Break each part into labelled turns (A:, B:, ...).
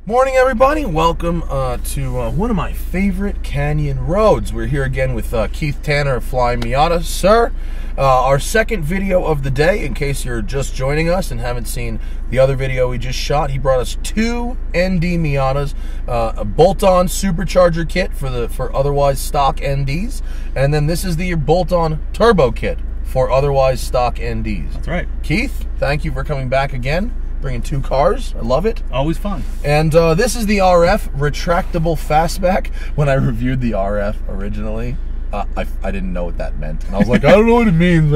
A: Morning, everybody. Welcome to one of my favorite canyon roads. We're here again with Keith Tanner of Flyin Miata. Sir, our second video of the day, in case you're just joining us and haven't seen the other video we just shot. He brought us two ND Miatas, a bolt-on supercharger kit for otherwise stock NDs, and then this is the bolt-on turbo kit for otherwise stock NDs.
B: That's right.
A: Keith, thank you for coming back again. Bringing two cars. I love it.
B: Always fun.
A: And this is the RF retractable fastback. When I reviewed the RF originally, I didn't know what that meant. And I was like, I don't know what it means.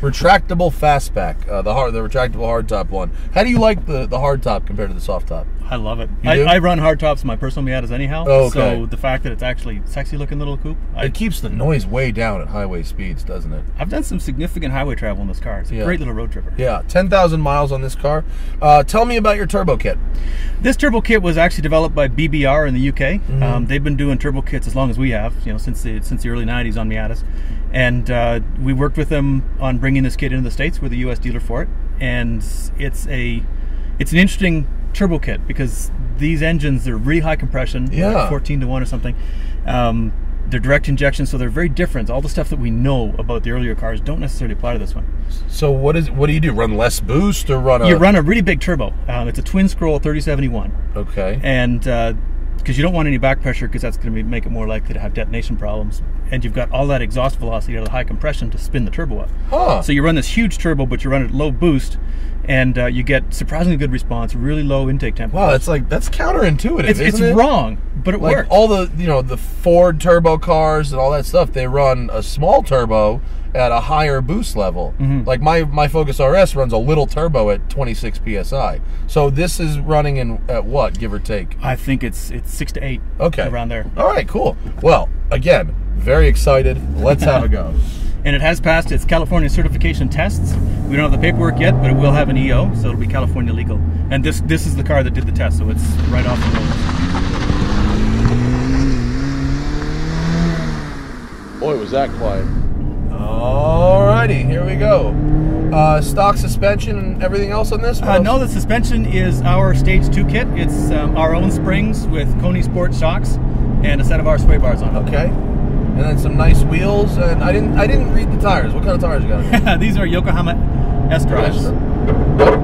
A: Retractable fastback, the retractable hardtop one. How do you like the hardtop compared to the soft top?
B: I love it. I run hardtops in my personal Miatas anyhow.
A: Oh, okay.
B: So the fact that it's actually sexy looking little coupe.
A: It keeps the noise way down at highway speeds, doesn't it?
B: I've done some significant highway travel in this car. It's a great little road tripper.
A: Yeah, 10,000 miles on this car. Tell me about your turbo kit.
B: This turbo kit was actually developed by BBR in the UK. Mm-hmm. They've been doing turbo kits as long as we have, since the early 90s on Miatas. And we worked with them on bringing this kit into the States. We're the US dealer for it. And it's an interesting turbo kit because these engines are really high compression, like 14 to 1 or something. They're direct injection, so they're very different. All the stuff that we know about the earlier cars don't necessarily apply to this one.
A: So what do you do? Run less boost or run a...
B: You run a really big turbo. It's a twin scroll 3071.
A: Okay.
B: And because you don't want any back pressure, because that's going to make it more likely to have detonation problems. And you've got all that exhaust velocity out of the high compression to spin the turbo up.
A: Huh.
B: So you run this huge turbo, but you run it at low boost, and you get surprisingly good response, really low intake temperature.
A: Wow, that's counterintuitive, isn't it?
B: It's wrong, but it works.
A: All the the Ford turbo cars and all that stuff, they run a small turbo at a higher boost level. Mm-hmm. Like my Focus RS runs a little turbo at 26 psi. So this is running at what, give or take?
B: I think it's 6 to 8.
A: Okay,
B: around there.
A: All right, cool. Well, again, very excited. Let's have a go.
B: And it has passed its California certification tests. We don't have the paperwork yet, but it will have an EO, so it'll be California legal. And this is the car that did the test, so it's right off the road.
A: Boy, was that quiet. Alrighty, here we go. Stock suspension and everything else on this?
B: No, the suspension is our Stage 2 kit. It's our own springs with Koni Sport shocks and a set of our sway bars on it.
A: Okay. And then some nice wheels, and I didn't read the tires. What kind of tires you got?
B: These are Yokohama S.drives.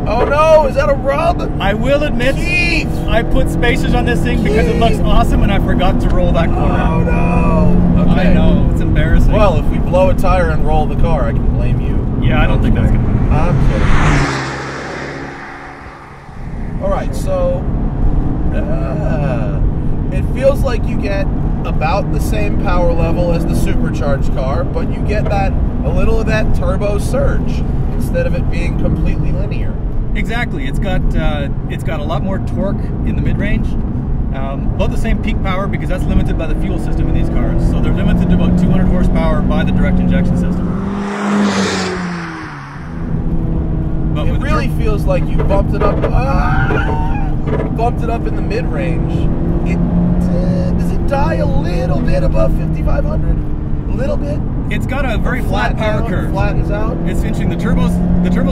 A: Oh no, is that a rub?
B: I will admit,
A: Keith!
B: I put spacers on this thing because it looks awesome, and I forgot to roll that corner.
A: Oh no! Okay.
B: I know, it's embarrassing.
A: Well, if we blow a tire and roll the car, I can blame you.
B: Yeah, I don't think that's gonna happen.
A: I'm kidding. All right, so it feels like you get about the same power level as the supercharged car, but you get a little of that turbo surge instead of it being completely linear.
B: Exactly. It's got a lot more torque in the mid-range. About the same peak power because that's limited by the fuel system in these cars. So they're limited to about 200 horsepower by the direct injection system. But
A: it really feels like you bumped it up. Bumped it up in the mid-range. Does it die a little bit above 5,500? A little bit.
B: It's got a very flat power curve.
A: Flattens out.
B: It's interesting. The turbo's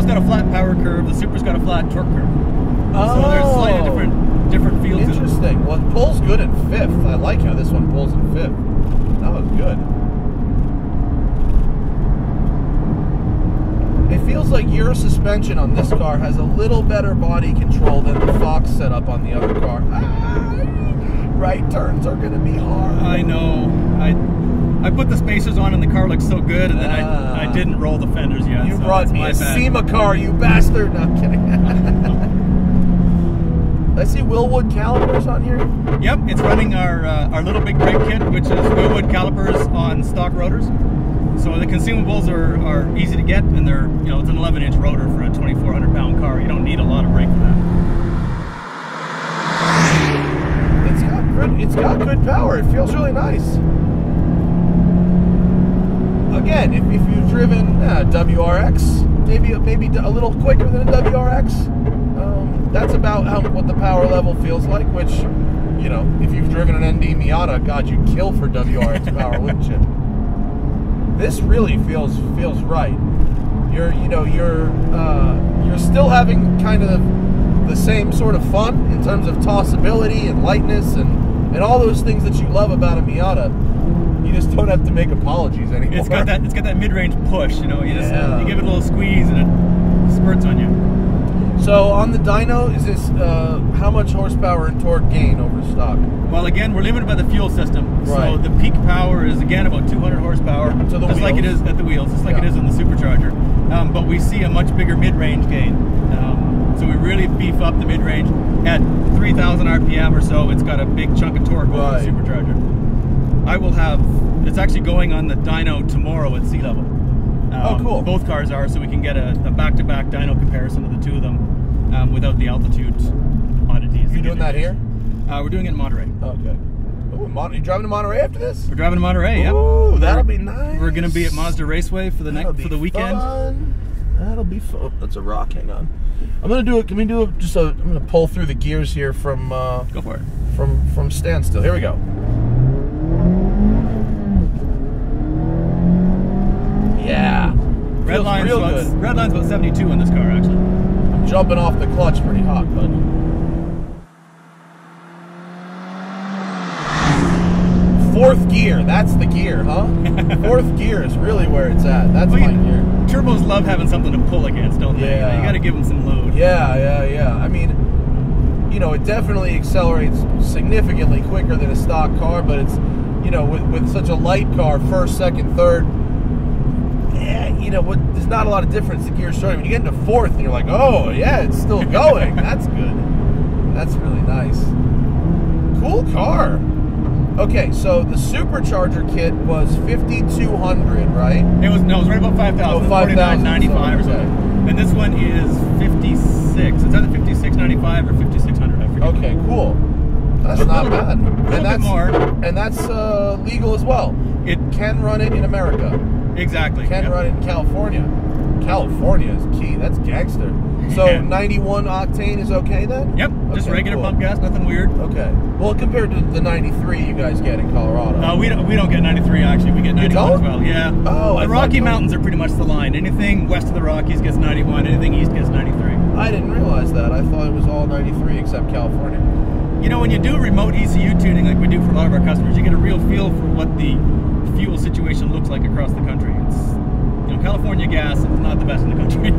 B: got a flat power curve. The Super's got a flat torque curve.
A: Oh.
B: So there's slightly different feels.
A: Interesting. Well, it pulls good in fifth. I like how this one pulls in fifth. That was good. It feels like your suspension on this car has a little better body control than the Fox setup on the other car. Right turns are going to be hard.
B: I know. I put the spacers on and the car looks so good, and then I didn't roll the fenders yet.
A: You brought me a SEMA car, you bastard. No, I'm kidding. I see Willwood calipers on here.
B: Yep, it's running our little big brake kit, which is Willwood calipers on stock rotors. So the consumables are easy to get, and they're it's an 11-inch rotor for a 2,400-pound car. You don't need a lot of brake for that.
A: It's got good power. It feels really nice. Again, if you've driven WRX, maybe a little quicker than a WRX, that's about what the power level feels like. Which, if you've driven an ND Miata, God, you'd kill for WRX power, wouldn't you? This really feels right. You're still having kind of the same sort of fun in terms of tossability and lightness and all those things that you love about a Miata. You just don't have to make apologies anymore.
B: It's got that mid-range push, you know. You just you give it a little squeeze and it spurts on you.
A: So on the dyno, is this how much horsepower and torque gain over stock?
B: Well, again, we're limited by the fuel system.
A: Right.
B: So the peak power is again about 200 horsepower,
A: to the
B: just
A: wheels.
B: like it is at the wheels, just like it is in the supercharger. But we see a much bigger mid-range gain. So we really beef up the mid-range at 3,000 RPM or so. It's got a big chunk of torque over the supercharger. I will have, it's actually going on the dyno tomorrow at sea level.
A: Oh, cool.
B: Both cars are, so we can get a back-to-back dyno comparison of the two of them without the altitude oddities.
A: You doing that here?
B: We're doing it in Monterey.
A: Okay. Ooh, you driving to Monterey after this?
B: We're driving to Monterey, yep.
A: Ooh, that'll be nice.
B: We're going to be at Mazda Raceway for the weekend.
A: Fun. That'll be fun. Oh, that's a rock, hang on. I'm going to do it, can we do it, I'm going to pull through the gears here from...
B: Go for it.
A: From standstill. Here we go. Yeah.
B: Red line's about 72 in this car, actually.
A: I'm jumping off the clutch pretty hot, bud. Fourth gear, that's the gear, huh? Fourth gear is really where it's at. That's my gear.
B: Turbos love having something to pull against, don't they?
A: Yeah.
B: You got to give them some load.
A: Yeah. I mean, you know, it definitely accelerates significantly quicker than a stock car, but it's, you know, with such a light car, first, second, third, you know, there's not a lot of difference in gear starting. When you get into fourth, and you're like, oh, yeah, it's still going. That's good. That's really nice. Cool car. Okay, so the supercharger kit was 5,200, right?
B: It was right about 5,000. 49.95 or something. And this one is 56. It's either 56.95 or 5,600. I forget.
A: Okay, cool. That's not bad.
B: And that's more.
A: And that's legal as well. It can run it in America.
B: Exactly.
A: Can run it in California. California is key. That's gangster. So 91 octane is okay then?
B: Yep. Just regular pump gas, nothing weird.
A: Okay. Well, compared to the 93 you guys get in Colorado.
B: No, we don't get 93 actually. We get 91 as well. Yeah.
A: Oh,
B: the Rocky Mountains are pretty much the line. Anything west of the Rockies gets 91. Anything east gets 93.
A: I didn't realize that. I thought it was all 93 except California.
B: You know, when you do remote ECU tuning like we do for a lot of our customers, you get a real feel for what the fuel situation looks like across the country. It's, you know, California gas is not the best in the country.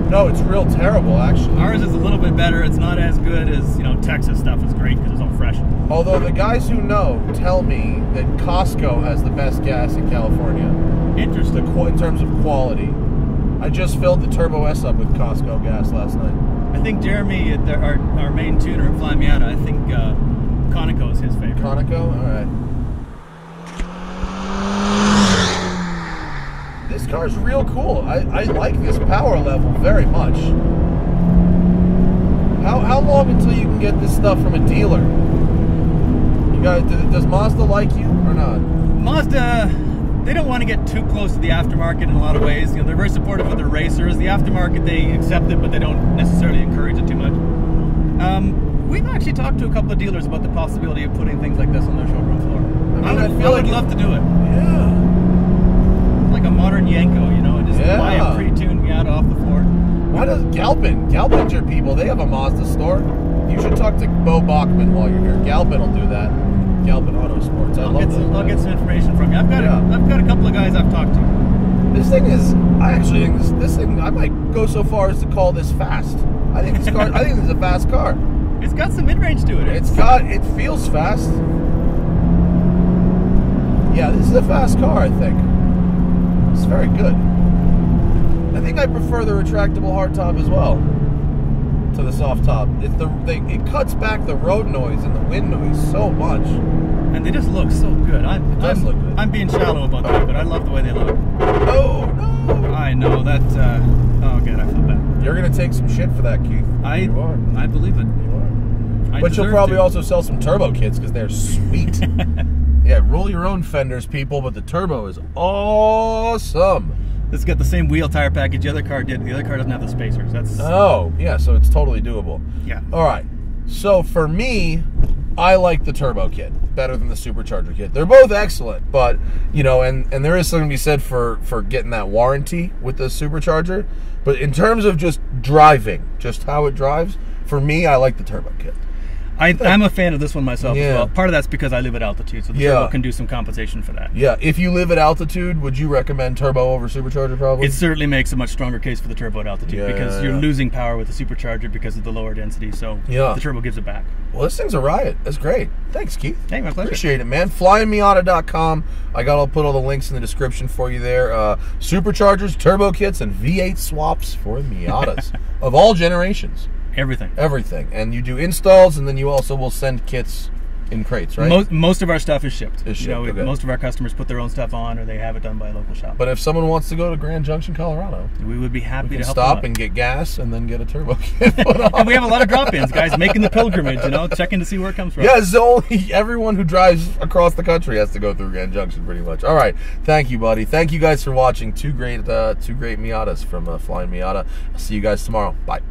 A: No, it's real terrible, actually.
B: Ours is a little bit better. It's not as good as, you know, Texas stuff is great because it's all fresh.
A: Although the guys who know tell me that Costco has the best gas in California.
B: Interesting.
A: In terms of quality. I just filled the Turbo S up with Costco gas last night.
B: I think Jeremy, our main tuner at Flyin Miata, I think Conoco is his favorite.
A: Conoco? Alright. This car's real cool. I like this power level very much. How long until you can get this stuff from a dealer? You guys, does Mazda like you or not?
B: Mazda, they don't want to get too close to the aftermarket in a lot of ways. You know, they're very supportive of their racers. The aftermarket, they accept it, but they don't necessarily encourage it too much. We've actually talked to a couple of dealers about the possibility of putting things like this on their showroom floor. I would love to do it.
A: Yeah.
B: Like a modern Yanko, you know, and just buy a pre-tuned Miata off the floor.
A: Why does Galpin's your people? They have a Mazda store. You should talk to Bo Bachman while you're here. Galpin will do that. Galpin Auto Sports. I'll
B: get some information from you. I've got a couple of guys I've talked to.
A: This thing is, I actually think this thing, I might go so far as to call this fast. I think this is a fast car.
B: It's got some mid-range to it.
A: It feels fast. Yeah, this is a fast car, I think. It's very good. I think I prefer the retractable hardtop as well to the soft top. It cuts back the road noise and the wind noise so much.
B: And they just look so good.
A: It does look good.
B: I'm being shallow about that, but I love the way they look.
A: Oh, no!
B: I know that. Oh, God, I feel bad.
A: You're going to take some shit for that, Keith.
B: You are. I believe it.
A: You are. But you'll probably also sell some turbo kits because they're sweet. Yeah, roll your own fenders, people, but the turbo is awesome.
B: This has got the same wheel tire package the other car did. The other car doesn't have the spacers.
A: Oh, yeah, so it's totally doable.
B: Yeah.
A: All right. So for me, I like the turbo kit better than the supercharger kit. They're both excellent, but you know, and there is something to be said for getting that warranty with the supercharger. But in terms of just driving, just how it drives, for me, I like the turbo kit.
B: I'm a fan of this one myself as well. Part of that's because I live at altitude, so the turbo can do some compensation for that.
A: Yeah, if you live at altitude, would you recommend turbo over supercharger probably?
B: It certainly makes a much stronger case for the turbo at altitude because you're losing power with the supercharger because of the lower density, so the turbo gives it back.
A: Well, this thing's a riot. That's great. Thanks, Keith.
B: Hey, my pleasure.
A: Appreciate it, man. FlyinMiata.com. I'll put all the links in the description for you there. Superchargers, turbo kits, and V8 swaps for Miatas of all generations. Everything. And you do installs, and then you also will send kits in crates, right?
B: Most of our stuff is shipped.
A: Okay.
B: Most of our customers put their own stuff on, or they have it done by a local shop.
A: But if someone wants to go to Grand Junction, Colorado,
B: we would be happy to help
A: stop
B: them
A: and get gas, and then get a turbo kit put on.
B: And we have a lot of drop-ins, guys, making the pilgrimage, checking to see where it comes from.
A: Yeah, so everyone who drives across the country has to go through Grand Junction, pretty much. All right, thank you, buddy. Thank you guys for watching. Two great Miatas from Flyin Miata. I'll see you guys tomorrow. Bye.